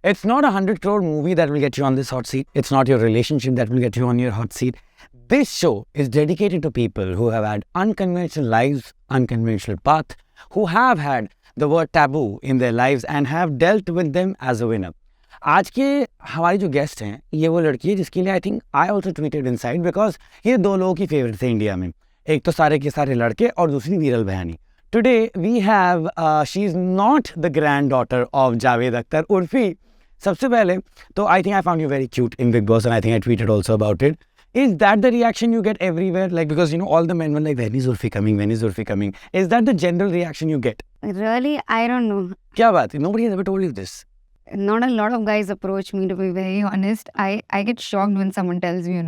It's not 100 crore movie that will get you on this hot seat. It's not your relationship that will get you on your hot seat. This show is dedicated to people who have had unconventional lives, unconventional path, who have had the word taboo in their lives and have dealt with them as a winner. आज के हमारी जो guest हैं ये वो लड़की है जिसके लिए आई think I also tweeted inside because ये दो लोगों की फेवरेट थे इंडिया में. एक तो सारे के सारे लड़के और दूसरी वीरल बहनी. Today we have she is not the granddaughter of Javed Akhtar. Urfi, सबसे पहले तो I think I found you very cute in Bigg Boss and I think I tweeted also about it. Is that the reaction you get everywhere? Like, because, all the men were like, when is Uorfi coming? When is Uorfi coming? Is that the general reaction you get? Really? I don't know. Kya baat? Nobody has ever told you this. Not a lot of guys approach me, to be very honest. I get shocked when someone tells me,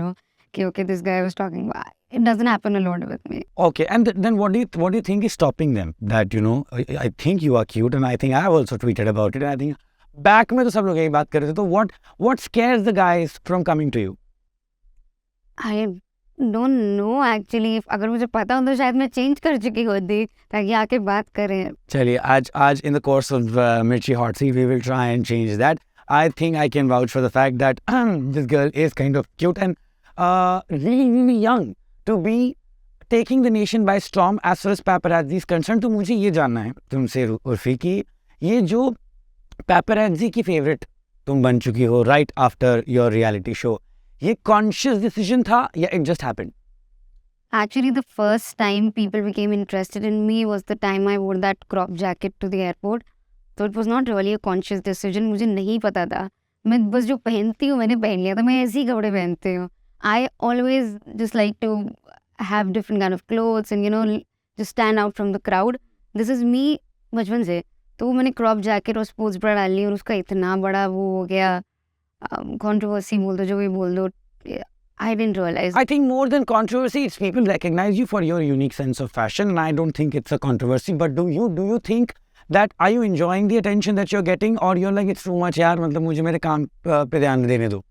okay, this guy was talking about. It doesn't happen a lot with me. Okay, and then what do you think is stopping them? That, I think you are cute and I think I have also tweeted about it. And I think back mein to sab log yahi baat kar rahe the. So what scares the guys from coming to you? I don't know actually. If अगर मुझे पता हो तो शायद मैं change कर चुकी होती ताकि आके बात करें. चलिए आज in the course of Mirchi Hotseat we will try and change that. I think I can vouch for the fact that this girl is kind of cute and really young to be taking the nation by storm as far as paparazzi is concerned. तो मुझे ये जानना है तुमसे उर्फी कि ये जो paparazzi की फेवरेट तुम बन चुकी हो right after your reality show, ये conscious decision था या it just happened? Actually, the first time people became interested in me was the time I wore that crop jacket to the airport. So it was not really a conscious decision. मुझे नहीं पता था. मैं बस जो पहनती हूँ मैंने पहन लिया था. मैं ऐसे ही कपड़े पहनती हूँ. I always just like to have different kind of clothes and just stand out from the crowd. This is me बचपन से. तो मैंने crop jacket और sports bra डाली और उसका इतना बड़ा वो हो गया. Controversy बोल दो जो भी बोल दो. I didn't realize. I think more than controversy, it's people recognize you for your unique sense of fashion, and I don't think it's a controversy. But do you think that are you enjoying the attention that you're getting, or you're like it's too much यार, मतलब मुझे मेरे काम पे ध्यान देने दो.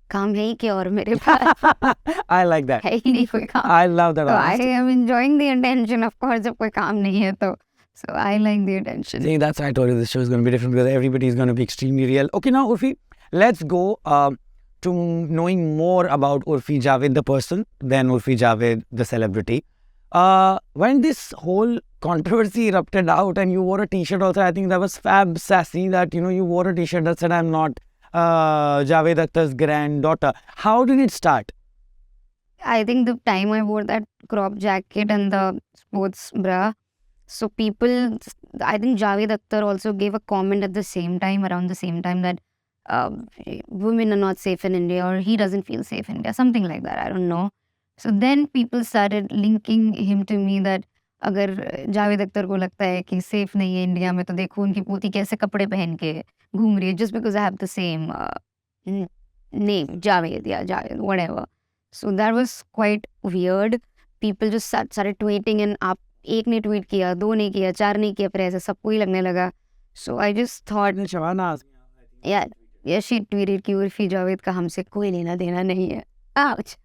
काम है ही क्या और मेरे पास. I like that. है ही नहीं कोई काम. I love that. So I am enjoying the attention, of course. जब कोई काम नहीं है तो. So I like the attention. See, that's why I told you this show is going to be different because everybody is going to be extremely real. Okay, now Uorfi, let's go to knowing more about Uorfi Javed the person than Uorfi Javed the celebrity. When this whole controversy erupted out and you wore a t-shirt also, I think that was fab sassy that you wore a t-shirt that said I'm not Javed Akhtar's granddaughter. How did it start? I think the time I wore that crop jacket and the sports bra, so people, I think Javed Akhtar also gave a comment at the same time, around the same time, that women are not safe in India or he doesn't feel safe in India, something like that. I don't know. So then people started linking him to me that अगर जावेद अख्तर को लगता है कि safe नहीं है India में तो देखो उनकी पोती कैसे कपड़े पहन के घूम रही है just because I have the same name, Javed, yeah, Javed, whatever. So that was quite weird. People just started tweeting and आप एक ने ट्वीट किया, दो ने किया, चार ने किया, फिर ऐसा सबको ही लगने लगा. So I just thought, yeah, she tweeted कि उर्फी जावेद का हमसे कोई लेना देना नहीं है. Ouch.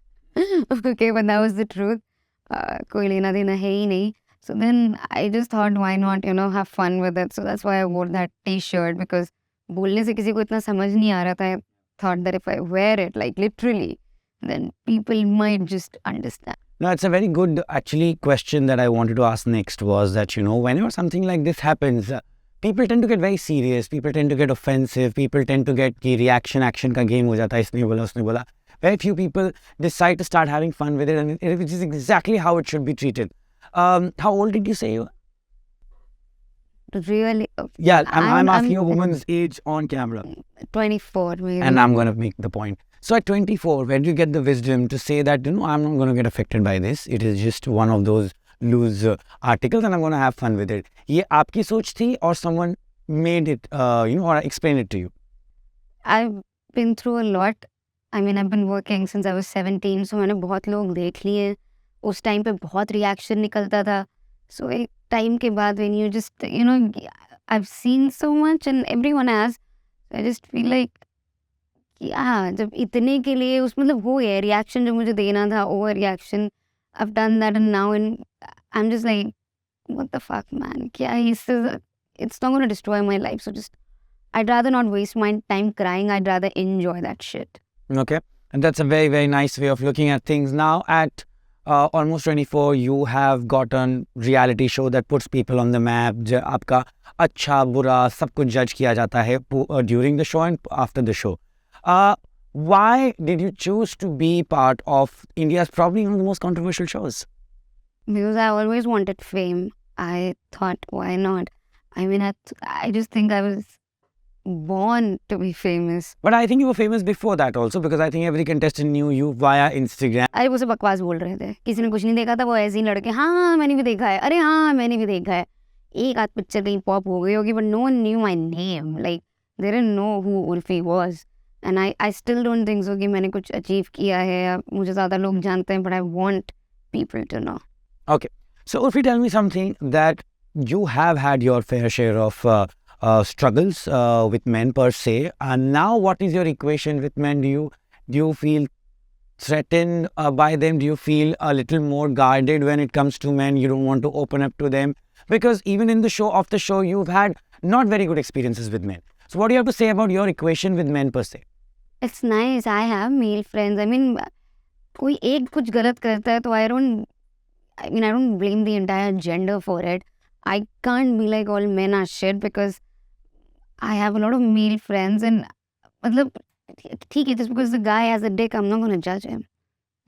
Okay, but that was the truth. कोई लेना देना है ही नहीं. So then I just thought, why not, have fun with it. So that's why I wore that t-shirt, because बोलने से किसी को इतना समझ नहीं आ रहा था. I thought that if I wear it, like literally, then people might just understand. No, it's a very good, actually, question that I wanted to ask next was that, whenever something like this happens, people tend to get very serious, people tend to get offensive, people tend to get ki action ka game ho jata hai, isne bola, usne bola. Very few people decide to start having fun with it, and which is exactly how it should be treated. How old did you say you were? Really? Yeah, I'm asking a woman's age on camera. 24, maybe. And I'm going to make the point. So at 24, where do you get the wisdom to say that, I'm not going to get affected by this. It is just one of those loose articles and I'm going to have fun with it. ये आपकी सोच थी or someone made it, or explained it to you? I've been through a lot. I mean, I've been working since I was 17, so मैंने बहुत लोग देख लिए. उस टाइम पे बहुत रिएक्शन निकलता था. So एक टाइम के बाद when you just, I've seen so much and everyone has, I just feel like, जब इतने के लिए उस मतलब हो गया रिएक्शन जो मुझे देना था, over reaction, I've done that and now I'm just like, what the fuck, man? क्या it's not going to destroy my life, so just I'd rather not waste my time crying. I'd rather enjoy that shit. Okay. And that's a very, very nice way of looking at things. Now, at almost 24, you have gotten reality show that puts people on the map. आपका अच्छा बुरा सब कुछ judge किया जाता है during the show and after the show. Why did you choose to be part of India's probably one of the most controversial shows? Because I always wanted fame. I thought, why not? I mean, I just think I was born to be famous. But I think you were famous before that also, because I think every contestant knew you via Instagram. अरे वो सब बकवास बोल रहे थे, किसी ने कुछ नहीं देखा था, वो ऐसे ही लड़के हाँ मैंने भी देखा है, अरे हाँ मैंने भी देखा है, एक आध पिक्चर कहीं पॉप हो गई होगी, but no one knew my name, like they didn't know who Uorfi was, and I still don't think so कि मैंने कुछ achieve किया है या मुझे ज़्यादा लोग जानते हैं, but I want people to know. Okay, so Uorfi, tell me something that you have had your fair share of struggles with men per se, and now what is your equation with men? Do you feel threatened by them? Do you feel a little more guarded when it comes to men? You don't want to open up to them because even in the show, off the show, you've had not very good experiences with men. So what do you have to say about your equation with men per se? It's nice. I have male friends. I mean, कोई एक कुछ गलत करता है तो I don't blame the entire gender for it. I can't be like all men are shit because I have a lot of male friends and मतलब ठीक है, just because the guy has a dick, I'm not gonna judge him.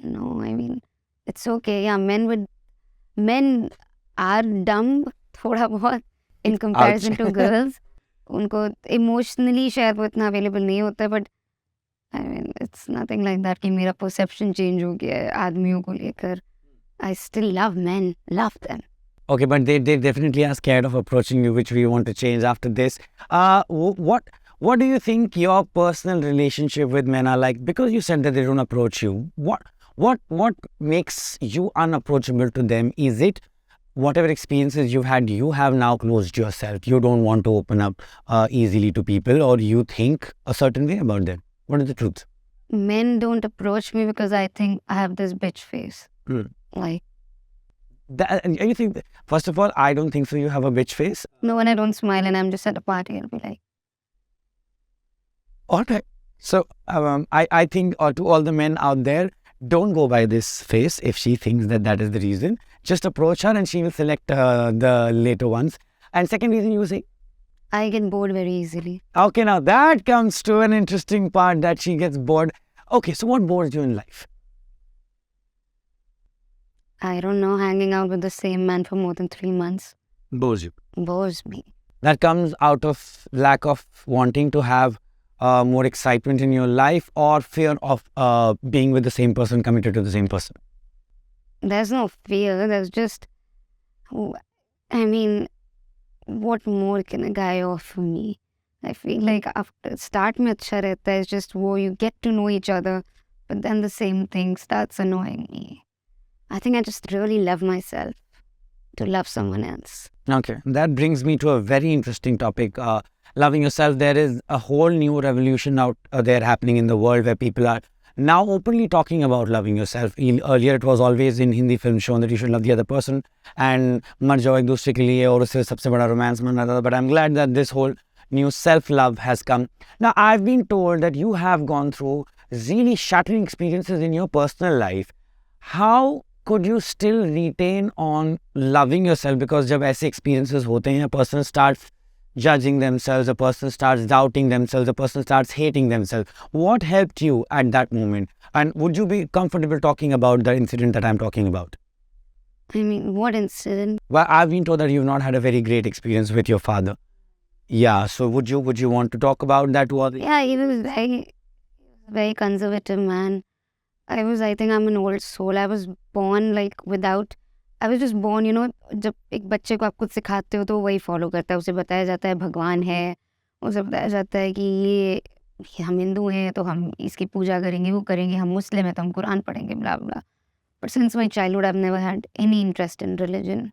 No, I mean, it's okay. Yeah, men are dumb थोड़ा बहुत in comparison to girls. उनको emotionally शायद वो इतना available नहीं होता है, but I mean, it's nothing like that कि मेरा perception change हो गया है आदमियों को लेकर. I still love men, love them. Okay, but they definitely are scared of approaching you, which we want to change after this. What do you think your personal relationship with men are like? Because you said that they don't approach you. What makes you unapproachable to them? Is it whatever experiences you've had, you have now closed yourself? You don't want to open up easily to people, or you think a certain way about them? What is the truth? Men don't approach me because I think I have this bitch face. Like, and you think, first of all, I don't think so. You have a bitch face. no, when I don't smile and I'm just at a party, I'll be like, all right. So I think to all the men out there, don't go by this face if she thinks that is the reason. Just approach her and she will select the later ones. And second reason you say? I get bored very easily. Okay, now that comes to an interesting part, that she gets bored. Okay, so what bores you in life? I don't know, hanging out with the same man for more than 3 months. Bores you. Bores me. That comes out of lack of wanting to have more excitement in your life, or fear of being with the same person, committed to the same person? There's no fear, there's just, I mean, what more can a guy offer me? I feel like after start mein अच्छा रहता है, it's just wo you get to know each other, but then the same thing starts annoying me. I think I just really love myself to love someone else. Okay, that brings me to a very interesting topic. Loving yourself. There is a whole new revolution out there happening in the world where people are now openly talking about loving yourself. Earlier it was always in Hindi film shown that you should love the other person and मर जाओ एक दूसरे के लिए और उससे सबसे बड़ा romance माना जाता. But I'm glad that this whole new self-love has come. Now, I've been told that you have gone through really shattering experiences in your personal life. How could you still retain on loving yourself? Because जब ऐसे experiences होते हैं, a person starts judging themselves, a person starts doubting themselves, a person starts hating themselves. What helped you at that moment? And would you be comfortable talking about the incident that I'm talking about? I mean, what incident? Well, I've been told that you've not had a very great experience with your father. Yeah, so would you want to talk about that? Yeah, he was very conservative man. I think I'm an old soul. I was born I was just born, जब एक बच्चे को आप कुछ सिखाते हो तो वही फॉलो करता है. उसे बताया जाता है भगवान है, उसे बताया जाता है कि ये हम हिंदू हैं तो हम इसकी पूजा करेंगे, वो करेंगे, हम मुस्लिम हैं तो हम कुरान पढ़ेंगे, blah blah. But since my childhood, I've never had any interest in religion.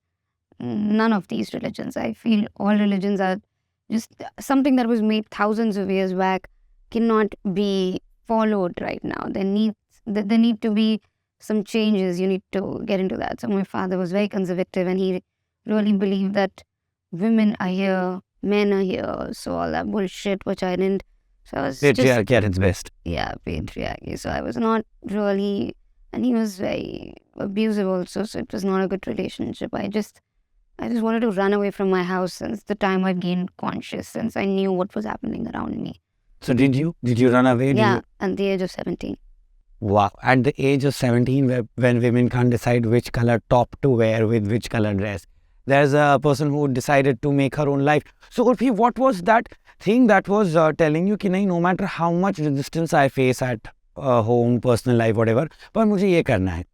None of these religions. I feel all religions are just something that was made thousands of years back, cannot be followed right now. There need to be some changes. You need to get into that. So my father was very conservative and he really believed that women are here men are here, so all that bullshit which I didn't. So I was just Patriarchy at its best. patriarchy. So I was not really, and he was very abusive also. So it was not a good relationship. I just wanted to run away from my house since the time I gained conscious, since I knew what was happening around me. So did you run away? Yeah, at the age of 17. Wow. At the age of 17, when women can't decide which color top to wear with which color dress, there's a person who decided to make her own life. So Urfi, what was that thing that was telling you कि नहीं, no matter how much resistance I face at home, personal life, whatever, पर मुझे ये करना है.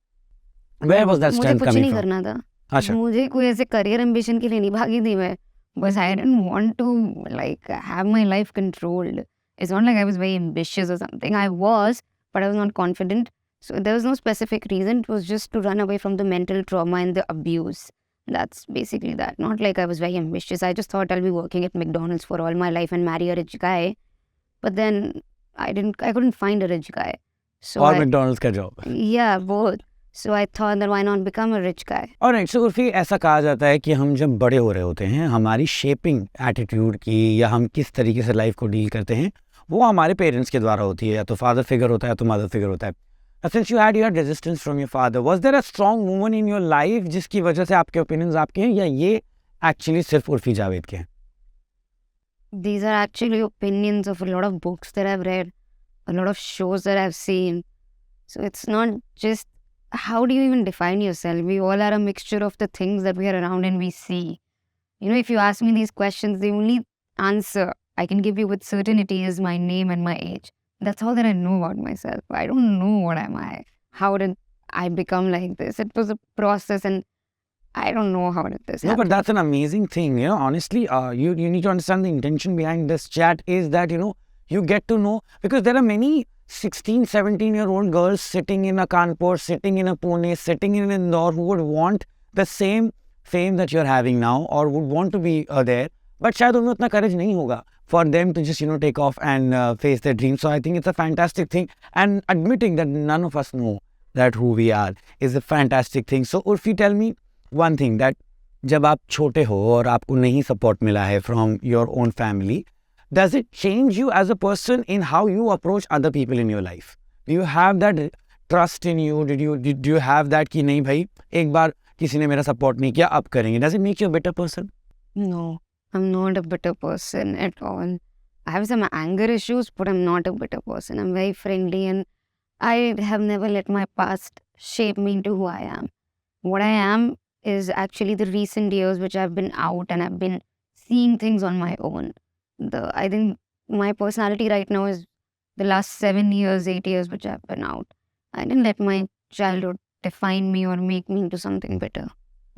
Where was that मुझे strength कुछ coming नहीं from? करना था. अच्छा. मुझे कोई ऐसे career ambition के लिए नहीं भागी थी मैं. Because I didn't want to like have my life controlled. It's not like I was very ambitious or something. I was, but I was not confident. So there was no specific reason. It was just to run away from the mental trauma and the abuse. That's basically that. Not like I was very ambitious. I just thought I'll be working at McDonald's for all my life and marry a rich guy. But then I couldn't find a rich guy. So और McDonald's का job. Yeah, both. So I thought that why not become a rich guy? Alright, so Urfi ऐसा कहा जाता है कि हम जब बड़े हो रहे होते हैं, हमारी शेपिंग एटीट्यूड की या हम किस तरीके से लाइफ को डील करते हैं, वो हमारे पेरेंट्स के द्वारा होती है. या तो फादर फिगर होता है या तो मदर फिगर होता है. Since you had resistance from your father, was there a strong woman in your life जिसकी वजह से आपके opinions आपके हैं, या ये actually सिर्फ उर्फी जावेद के हैं? These are actually opinions of a lot of books that I've read, a lot of shows that I've seen. So it's not just, how do you even define yourself? We all are a mixture of the things that we are around and we see. You know, if you ask me these questions, the only answer I can give you with certainty is my name and my age. That's all that I know about myself. I don't know what am I. How did I become like this? It was a process and I don't know how did this happen. No, but that's an amazing thing. You know, honestly, you need to understand the intention behind this chat is that, you know, you get to know, because there are many 16, 17-year-old girls sitting in a Kanpur, sitting in a Pune, sitting in Indore who would want the same fame that you're having now or would want to be there. But शायद उनमें उतना courage नहीं होगा for them to just, you know, take off and face their dreams. So I think it's a fantastic thing. And admitting that none of us know that who we are is a fantastic thing. So Urfi, tell me one thing, that जब आप छोटे हो और आपको नहीं support मिला है from your own family, does it change you as a person in how you approach other people in your life? Do you have that trust in you? Did you have that कि नहीं भाई एक बार किसी ने मेरा support नहीं किया, अब करेंगे? Does it make you a better person? No, I'm not a bitter person at all. I have some anger issues, but I'm not a bitter person. I'm very friendly and I have never let my past shape me into who I am. What I am is actually the recent years which I've been out and I've been seeing things on my own. I think my personality right now is the last 7 years, 8 years which I've been out. I didn't let my childhood define me or make me into something better.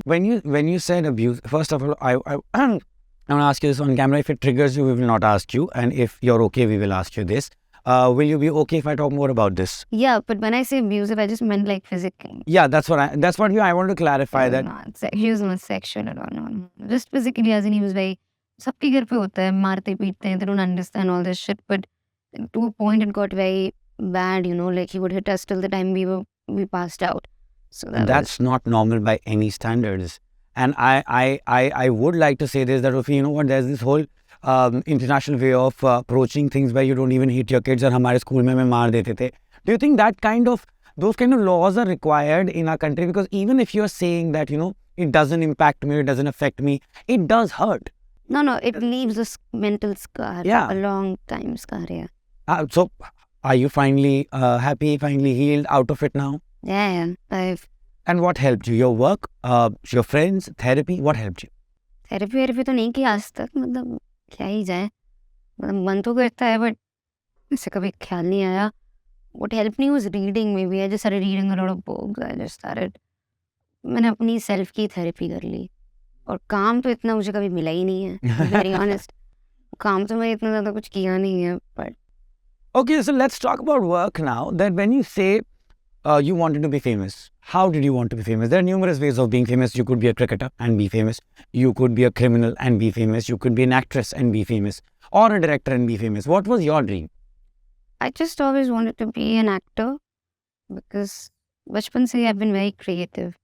When you said abuse, first of all, I want to ask you this on camera. If it triggers you, we will not ask you, and if you're okay, we will ask you this. Will you be okay if I talk more about this? Yeah, but when I say abusive, I just meant like physically. Yeah, that's what I want to clarify that. He was not sexual at all. No. Just physically, as in he was very. सबके घर पे होता है, मारते पीटते हैं, they don't understand all this shit, but to a point it got very bad, you know, like he would hit us till the time we passed out. So that's not normal by any standards. And I would like to say this, that if you know what, there's this whole international way of approaching things where you don't even hit your kids, और हमारे school में हमें मार देते थे. Do you think those kind of laws are required in our country? Because even if you're saying that, you know, it doesn't impact me, it doesn't affect me, it does hurt. No, it leaves a mental scar. Yeah. A long time scar, yeah. So, are you finally happy, finally healed out of it now? Yeah. And what helped you? Your work, your friends, therapy, what helped you? Therapy तो नहीं की आज तक, मतलब क्या ही जाए, मतलब मन तो करता है, but ऐसे कभी ख्याल नहीं आया. What helped me was reading. Maybe I just started reading a lot of books. मैंने अपनी सेल्फ की थेरेपी कर ली. और काम तो इतना मुझे कभी मिला ही नहीं है, very honest. काम तो मैं इतना ज़्यादा कुछ किया नहीं है, but. Okay, so let's talk about work now. That when you say you wanted to be famous, how did you want to be famous? There are numerous ways of being famous. You could be a cricketer and be famous. You could be a criminal and be famous. You could be an actress and be famous, or a director and be famous. What was your dream? I just always wanted to be an actor because बचपन से I've been very creative.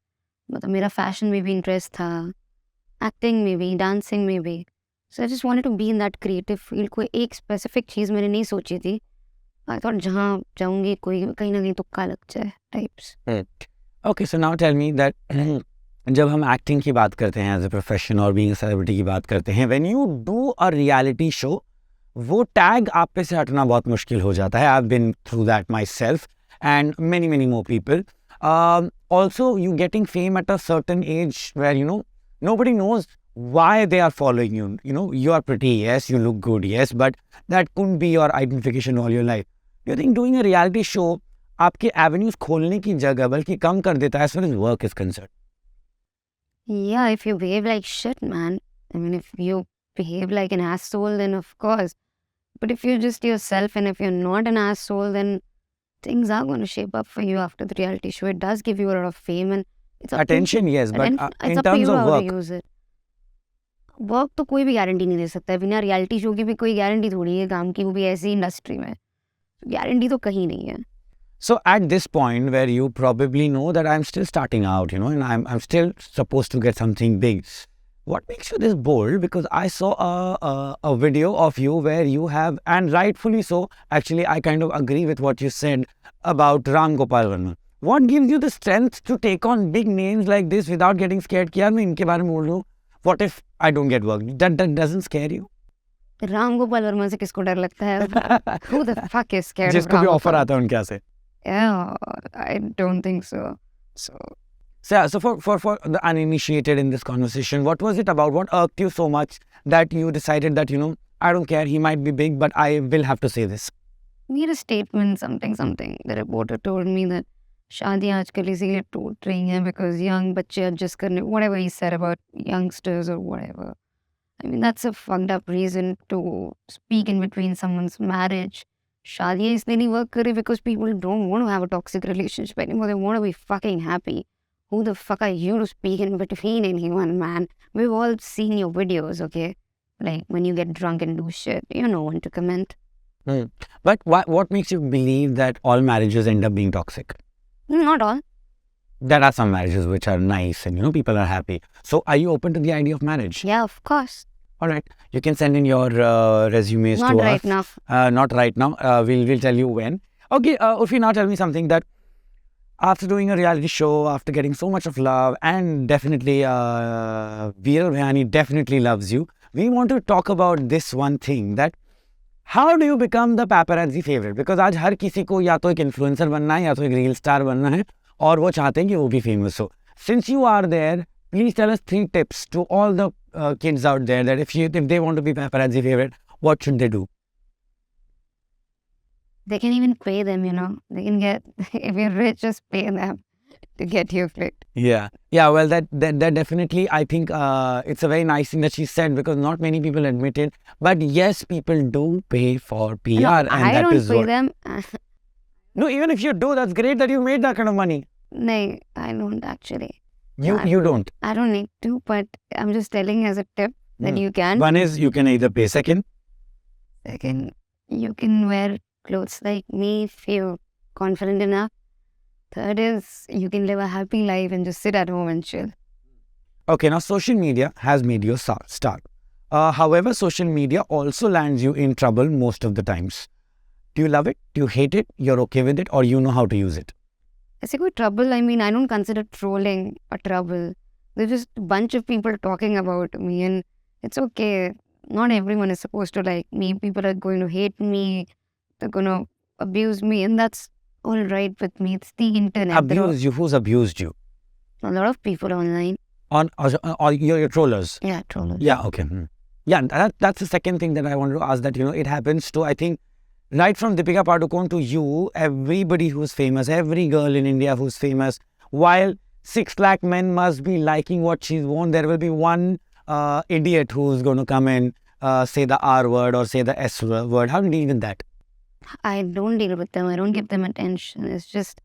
मतलब मेरा fashion में भी interest था, acting में भी, dancing में भी. So I just wanted to be in that creative field. कोई एक specific चीज़ मैंने नहीं सोची थी. I thought जहाँ जाऊँगी कोई कहीं ना कहीं तुक्का लग जाए types. Okay, so now tell me that जब हम acting की बात करते हैं as a profession और being a celebrity की बात करते हैं, when you do a reality show, वो tag आप पे से हटना बहुत मुश्किल हो जाता है. I've been through that myself and many more people. Also, you getting fame at a certain age where, nobody knows why they are following you. You are pretty, yes, you look good, yes, but that couldn't be your identification all your life. Do you think doing a reality show आपके avenues खोलने की जगह बल्कि कम कर देता है as far as work is concerned? Yeah, if you behave like shit, man. I mean, if you behave like an asshole, then of course. But if you're just yourself and if you're not an asshole, then things are going to shape up for you after the reality show. It does give you a lot of fame and it's up Attention, to you. yes, but It's in up to terms you of how work. to use it. Work तो कोई भी guarantee नहीं दे सकता है. बिना reality show की भी कोई गारंटी थोड़ी है काम की, वो भी ऐसी इंडस्ट्री में. गारंटी तो कहीं नहीं है. So at this point where you probably know that I'm still starting out, and I'm still supposed to get something big. What makes you this bold? Because I saw a video of you where you have, and rightfully so, actually I kind of agree with what you said about Ram Gopal Varma. What gives you the strength to take on big names like this without getting scared? कि यार मैं इनके बारे में बोल लूँ. What if I don't get work? That doesn't scare you? Ram Gopal Verma से किसको डर लगता है? Who the fuck is scared of जिसको भी Ram ऑफर Gopal? आता है उनके यहाँ से. Yeah, I don't think so. So for the uninitiated in this conversation, what was it about? What irked you so much that you decided that, I don't care, he might be big, but I will have to say this? Made a statement, something. The reporter told me that शादी आजकल इसीलिए टूट रही हैं because young बच्चे adjust करने, whatever he said about youngsters or whatever. I mean, that's a fucked up reason to speak in between someone's marriage. शादियाँ इसलिए नहीं work कर रही because people don't want to have a toxic relationship anymore. They want to be fucking happy. Who the fuck are you to speak in between anyone, man? We've all seen your videos, okay? Like when you get drunk and do shit, you know when to comment. But what makes you believe that all marriages end up being toxic? Not all. There are some marriages which are nice and, people are happy. So are you open to the idea of marriage? Yeah, of course. All right. You can send in your resumes Not to right us. now. Not right now. We'll tell you when. Okay, Uorfi, now tell me something that after doing a reality show, after getting so much of love, and definitely Veeral Bhayani definitely loves you, we want to talk about this one thing, that how do you become the paparazzi favorite? Because आज हर किसी को या तो एक influencer बनना है या तो एक real star बनना है और वो चाहते हैं कि वो भी famous हो. Since you are there, please tell us 3 tips to all the kids out there that if they want to be paparazzi favorite, what should they do? They can even pay them, They can get, if you're rich, just pay them to get you clicked. Yeah, well, that definitely, I think it's a very nice thing that she said, because not many people admit it. But yes, people do pay for PR, No, and I that don't is pay what. them. No, even if you do, that's great that you made that kind of money. No, I don't actually. You don't. I don't need to, but I'm just telling as a tip that you can. One is you can either pay. Second, You can wear clothes like me if you're confident enough. Third is you can live a happy life and just sit at home and chill. okay, now social media has made you a star. However, social media also lands you in trouble most of the times. Do you love it? Do you hate it? You're okay with it, or you know how to use it? ऐसे कोई trouble, I mean, I don't consider trolling a trouble. There's just a bunch of people talking about me and it's okay. Not everyone is supposed to like me. People are going to hate me. They're going to abuse me and that's all right with me. It's the internet. Abuse you? Who's abused you? A lot of people online. Or your trollers? Yeah, trollers. Yeah, okay. Yeah, that's the second thing that I wanted to ask, that, it happens to, I think, right from Deepika Padukone to you, everybody who's famous, every girl in India who's famous, while 6 lakh men must be liking what she's worn, there will be one idiot who's going to come and say the R word or say the S word. How do you deal with that? I don't deal with them. I don't give them attention. It's just,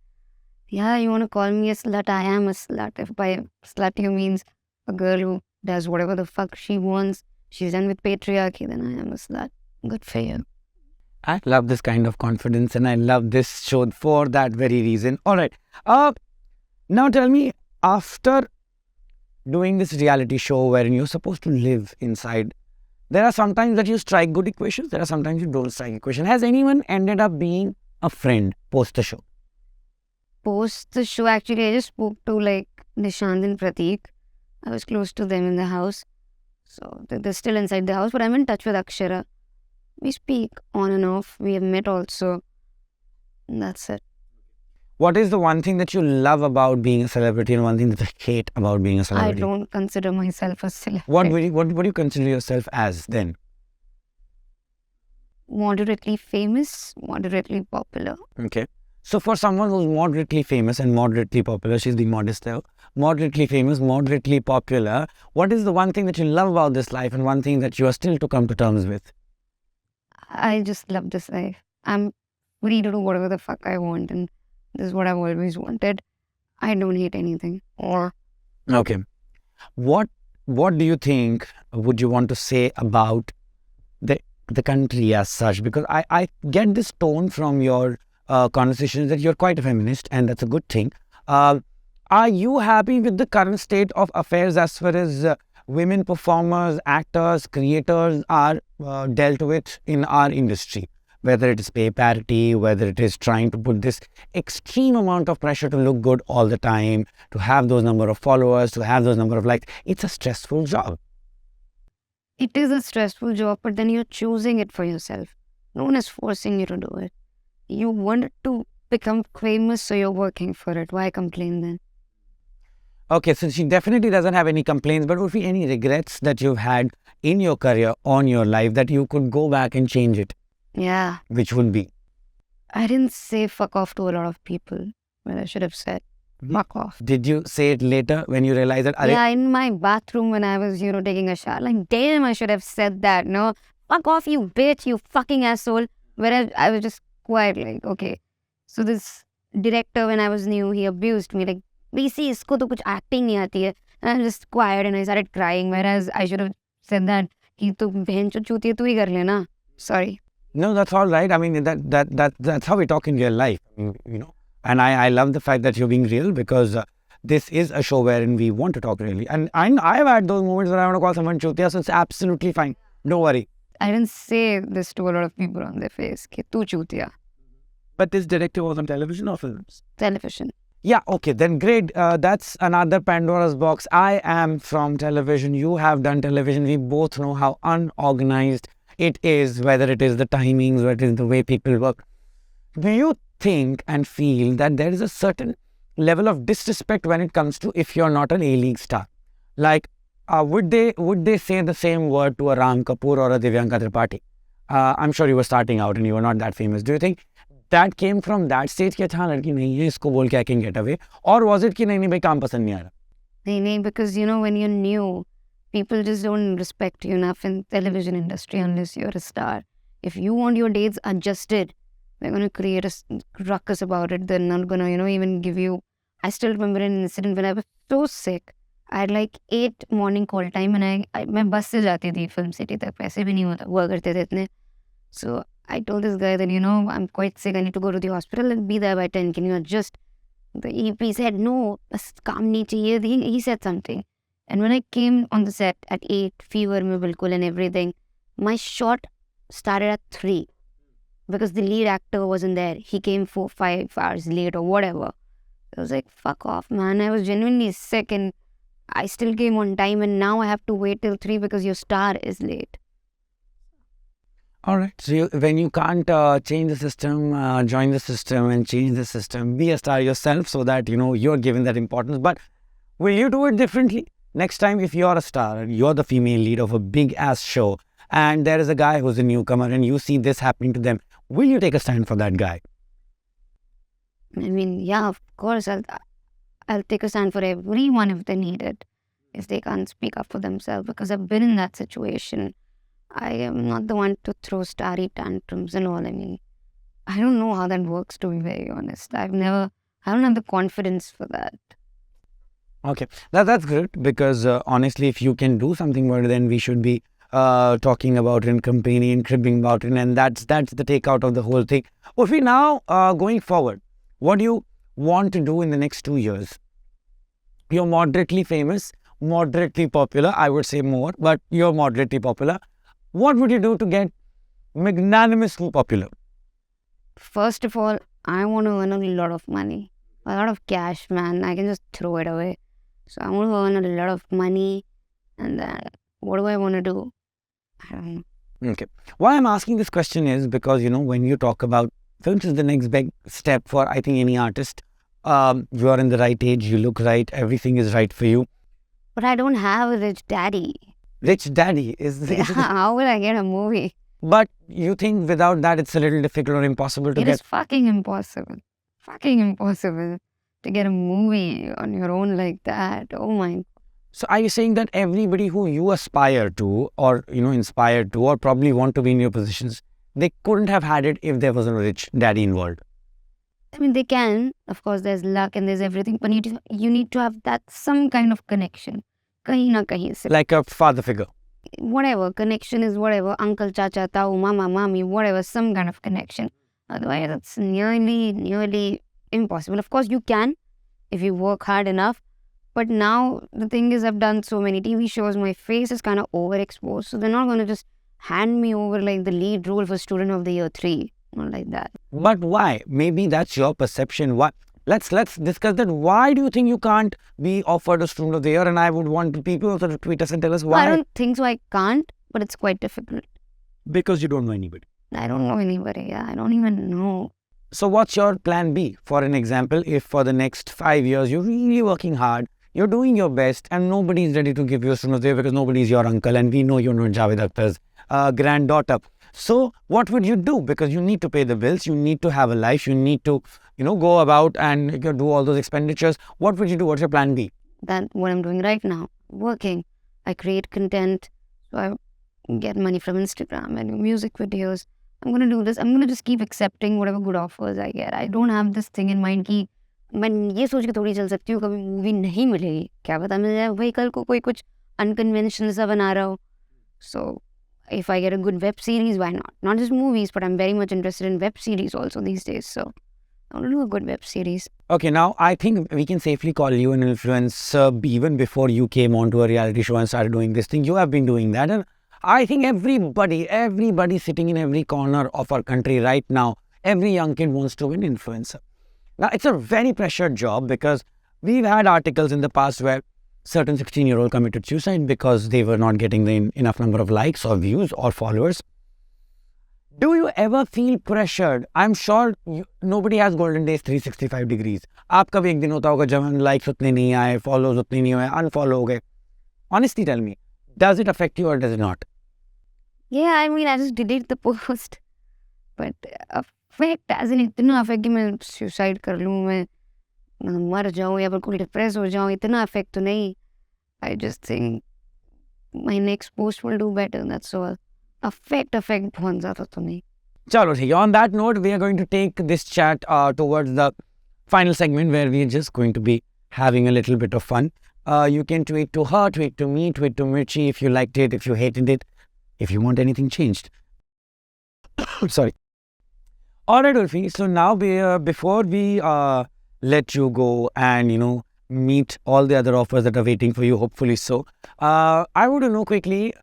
yeah, you want to call me a slut? I am a slut. If by slut you means a girl who does whatever the fuck she wants, she's done with patriarchy, then I am a slut. Good for you. I love this kind of confidence and I love this show for that very reason. All right. Now tell me, after doing this reality show wherein you're supposed to live inside There are sometimes that you strike good equations. There are sometimes you don't strike equation. Has anyone ended up being a friend post the show? Post the show, actually, I just spoke to like Nishant and Prateek. I was close to them in the house. So they're still inside the house, but I'm in touch with Akshara. We speak on and off. We have met also. And that's it. What is the one thing that you love about being a celebrity and one thing that you hate about being a I celebrity? don't consider myself a celebrity. What do you consider yourself as then? Moderately famous, moderately popular. Okay. So for someone who's moderately famous and moderately popular, she's being modest there, moderately famous, moderately popular, what is the one thing that you love about this life and one thing that you are still to come to terms with? I just love this life. I'm free to do whatever the fuck I want, and this is what I've always wanted. I don't hate anything. Okay. What do you think would you want to say about the country as such? Because I get this tone from your conversations that you're quite a feminist, and that's a good thing. Are you happy with the current state of affairs as far as women performers, actors, creators are dealt with in our industry? Whether it is pay parity, whether it is trying to put this extreme amount of pressure to look good all the time, to have those number of followers, to have those number of likes. It's a stressful job. It is a stressful job, but then you're choosing it for yourself. No one is forcing you to do it. You wanted to become famous, so you're working for it. Why complain then? Okay, so she definitely doesn't have any complaints, but Uorfi, any regrets that you've had in your career, on your life, that you could go back and change it? Yeah. Which would be? I didn't say fuck off to a lot of people, but I should have said fuck off. Did you say it later when you realized that? Yeah, in my bathroom when I was, taking a shower. Like, damn, I should have said that. No, fuck off, you bitch, you fucking asshole. Whereas I was just quiet, like, okay. So this director, when I was new, he abused me. Like, BC, isko to kuch acting nahi aati hai. And I'm just quiet and I started crying. Whereas I should have said that, ki tu behen cho chuti hai, tu hi kar lena. Sorry. No, that's all right. I mean, that's how we talk in real life, And I love the fact that you're being real, because this is a show wherein we want to talk really. And I've had those moments where I want to call someone chutia, so it's absolutely fine. Don't worry. I didn't say this to a lot of people on their face, ki tu chutia. But this director was on television or films? Television. Yeah, okay, then great. That's another Pandora's box. I am from television. You have done television. We both know how unorganized it is, whether it is the timings, whether it is the way people work. Do you think and feel that there is a certain level of disrespect when it comes to if you're not an A-League star? Like, would they say the same word to a Ram Kapoor or a Divyanka Tripathi? I'm sure you were starting out and you were not that famous. Do you think that came from that stage कि अच्छा लड़की नहीं है इसको बोल के I can get away? Or was it कि नहीं भाई काम पसंद नहीं आ रहा? नहीं, because when you're new, people just don't respect you enough in television industry unless you're a star. If you want your dates adjusted, they're going to create a ruckus about it. They're not going to, even give you... I still remember an incident when I was so sick. I had like 8 morning call time and मैं बस से जाती थी film city तक, पैसे भी नहीं हुआ करते थे इतने. So I told this guy that, I'm quite sick, I need to go to the hospital and be there by 10. Can you adjust? The EP said, no, बस काम नहीं चाहिए. He said something. And when I came on the set at 8, fever में बिल्कुल and everything, my shot started at 3 because the lead actor wasn't there. He came 4-5 hours late or whatever. I was like, fuck off, man. I was genuinely sick and I still came on time, and now I have to wait till 3 because your star is late. All right. So when you can't change the system, join the system and change the system, be a star yourself so that, you're given that importance. But will you do it differently? Next time, if you're a star and you're the female lead of a big-ass show and there is a guy who's a newcomer and you see this happening to them, will you take a stand for that guy? I mean, yeah, of course. I'll take a stand for everyone if they need it, if they can't speak up for themselves, because I've been in that situation. I am not the one to throw starry tantrums and all. I mean, I don't know how that works, to be very honest. I don't have the confidence for that. Okay, that's good, because honestly, if you can do something more, then we should be talking about it and campaigning and cribbing about it, and that's the takeout of the whole thing. Uorfi, now going forward, what do you want to do in the next 2 years? You're moderately famous, moderately popular. I would say more, but you're moderately popular. what would you do to get magnanimously popular? First of all, I want to earn a lot of money. A lot of cash, man. I can just throw it away. So I want to earn a lot of money. And then what do I want to do? I don't know. Okay. Why I'm asking this question is because, when you talk about films is the next big step for, I think, any artist. You are in the right age, you look right, everything is right for you. But I don't have a rich daddy. Rich daddy is Yeah, how will I get a movie? But you think without that it's a little difficult or impossible to It get? is fucking impossible. Fucking impossible to get a movie on your own like that. Oh my. So are you saying that everybody who you aspire to or, inspired to or probably want to be in your positions, they couldn't have had it if there wasn't a rich daddy involved? I mean, they can. Of course, there's luck and there's everything. But you need to have that some kind of connection. Kahin na kahin se. Like a father figure. Whatever. Connection is whatever. Uncle, chacha, tau, mama, mommy, whatever. Some kind of connection. Otherwise, it's nearly impossible. Of course, you can if you work hard enough. But now, the thing is, I've done so many TV shows. My face is kind of overexposed. So they're not going to just hand me over like the lead role for Student of the Year 3. Not like that. But why? Maybe that's your perception. Why? Let's discuss that. Why do you think you can't be offered a Student of the Year? And I would want people also to tweet us and tell us why. I don't think so. I can't, but it's quite difficult. Because you don't know anybody. I don't know anybody. Yeah, I don't even know. So what's your plan B? For an example, if for the next 5 years you're really working hard, you're doing your best and nobody is ready to give you a Student of the Year because nobody is your uncle and we know you're not Javed Akhtar's granddaughter. So what would you do? Because you need to pay the bills, you need to have a life, you need to, go about and do all those expenditures. What would you do? What's your plan B? That's what I'm doing right now. Working. I create content. So I get money from Instagram and music videos. I'm going to do this. I'm going to just keep accepting whatever good offers I get. I don't have this thing in mind कि मैं ये सोच के थोड़ी चल सकती हूँ कभी मूवी नहीं मिलेगी क्या पता मिल जाए वही कल को कोई कुछ अनकन्वेंशनल सा बना रहा हो. So if I get a good web series, why not? Not just movies, but I'm very much interested in web series also these days. So I want to do a good web series. Okay, now I think we can safely call you an influencer even before you came onto a reality show and started doing this thing. You have been doing that. And I think everybody sitting in every corner of our country right now, every young kid wants to be an influencer. Now, it's a very pressured job because we've had articles in the past where certain 16-year-old committed suicide because they were not getting the enough number of likes or views or followers. Do you ever feel pressured? I'm sure nobody has golden days 365 degrees. आपका भी एक दिन होता होगा जब likes उतने नहीं आए, follows उतने नहीं हुए, unfollow हो गए. Honestly, tell me, does it affect you or does it not? Yeah, I mean, I just delete the post. But affect as in इतना affect कि मैं suicide कर लूँ, मैं मर जाऊँ या फिर कोई depress हो जाऊँ, इतना affect तो नहीं. I just think my next post will do better, that's all. Affect बहुत ज़्यादा तो नहीं. Chalo, ठीक है. On that note, we are going to take this chat towards the final segment where we are just going to be having a little bit of fun. You can tweet to her, tweet to me, tweet to Mirchi if you liked it, if you hated it, if you want anything changed. Sorry. Alright, Uorfi. So now before we let you go and, meet all the other offers that are waiting for you, hopefully so, I want to know quickly,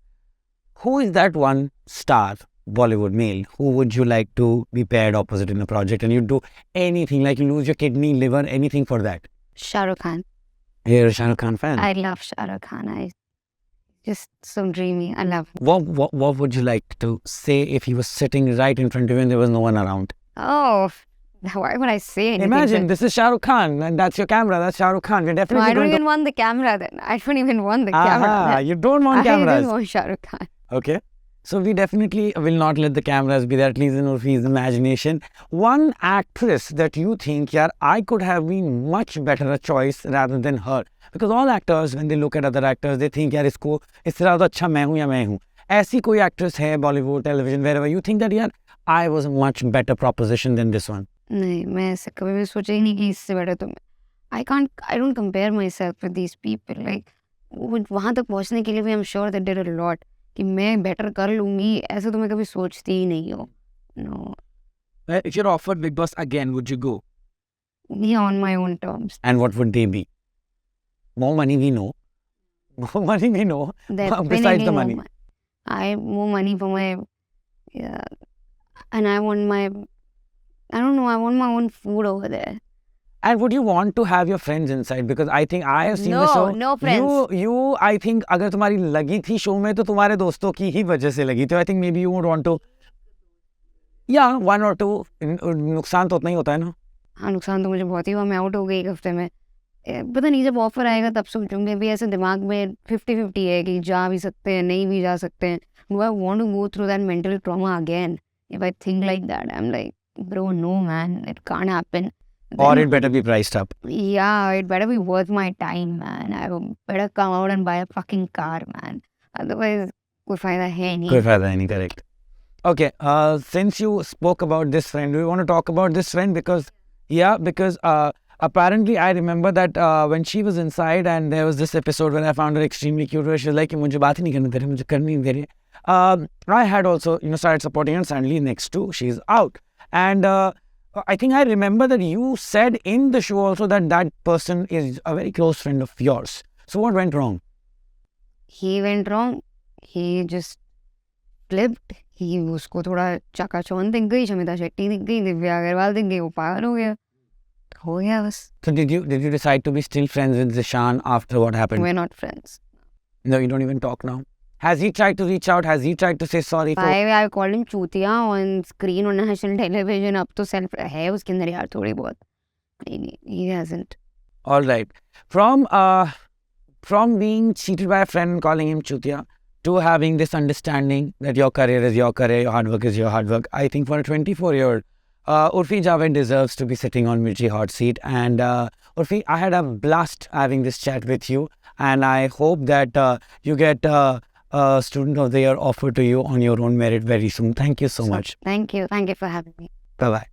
who is that one star Bollywood male who would you like to be paired opposite in a project and you'd do anything, like you lose your kidney, liver, anything for that? Shah Rukh Khan. You're a Shah Rukh Khan fan? I love Shah Rukh Khan. Just so dreamy. I love him. What would you like to say if he was sitting right in front of you and there was no one around? Oh, why would I say anything? Imagine, this is Shah Rukh Khan and that's your camera, that's Shah Rukh Khan. We're definitely I don't even want the camera then. I don't even want the camera. You don't want cameras. I don't want Shah Rukh Khan. Okay. So we definitely will not let the cameras be there, at least in Uorfi's imagination. One actress that you think, yaar, I could have been much better a choice rather than her. Because all actors, when they look at other actors, they think, yaar, इससे ज़्यादा अच्छा मैं हूँ या मैं हूँ. ऐसी कोई actress है, Bollywood, television, wherever, you think that, yaar, I was a much better proposition than this one. नहीं, मैं ऐसे कभी भी सोचा ही नहीं कि इससे better तो I don't compare myself with these people. Like, वहाँ तक पहुँचने के लिए भी I'm sure they did a lot. कि मैं बेटर कर लूंगी ऐसे तो मैं कभी सोचती ही नहीं हूँ. No. If you're offered Big Boss again, would you go? Yeah, on my own terms. And what would they be? More money we know. More money we know. Besides the money. I have more money for my, and I want my, I don't know, I want my own food over there. And would you want to have your friends inside? Because I think I have seen the show. No friends. You, I think, अगर तुम्हारी लगी थी show में तो तुम्हारे दोस्तों की ही वजह से लगी थी. I think maybe you would want to. Yeah, 1 or 2. नुकसान तो उतना ही होता है ना. हाँ, नुकसान तो मुझे बहुत ही हुआ. मैं आउट हो गई 1 हफ्ते में. पता नहीं, जब ऑफर आएगा तब सोचूंगे. भी ऐसे दिमाग में 50-50 है कि जा भी सकते हैं, नहीं भी जा सकते हैं. Do I want to go through that mental trauma again? If I think like that, I'm like, bro, no man, it can't happen. Or it better be priced up. Yeah, it better be worth my time, man. I better come out and buy a fucking car, man. Otherwise, कोई फायदा है नहीं. कोई फायदा है नहीं, correct. Okay, since you spoke about this friend, do you want to talk about this friend? Because apparently I remember that when she was inside and there was this episode where I found her extremely cute where she was like, मुझे बात ही नहीं करने दे रही, मुझे करनी नहीं दे रही. I had also, started supporting her, and suddenly next to, she's out. And I think I remember that you said in the show also that that person is a very close friend of yours. So what went wrong? He went wrong. He just flipped. He उसको थोड़ा चकाचौंध दिख गई, शमिता शेट्टी दिख गई, दिव्या अग्रवाल दिख गई, वो पागल हो गया. हो गया बस. So did you decide to be still friends with Zishan after what happened? We're not friends. No, you don't even talk now. Has he tried to reach out? Has he tried to say sorry for? I called him चूतिया on screen on national television. अब तो self है उसके अंदर यार थोड़ी बहुत. नहीं, he hasn't. All right. From being cheated by a friend and calling him chutiya to having this understanding that your career is your career, your hard work is your hard work. I think for a 24-year-old, Uorfi Javed deserves to be sitting on Mirchi Hotseat. And Uorfi, I had a blast having this chat with you. And I hope that you get Student of the Year offer to you on your own merit very soon. Thank you so much. Thank you. Thank you for having me. Bye-bye.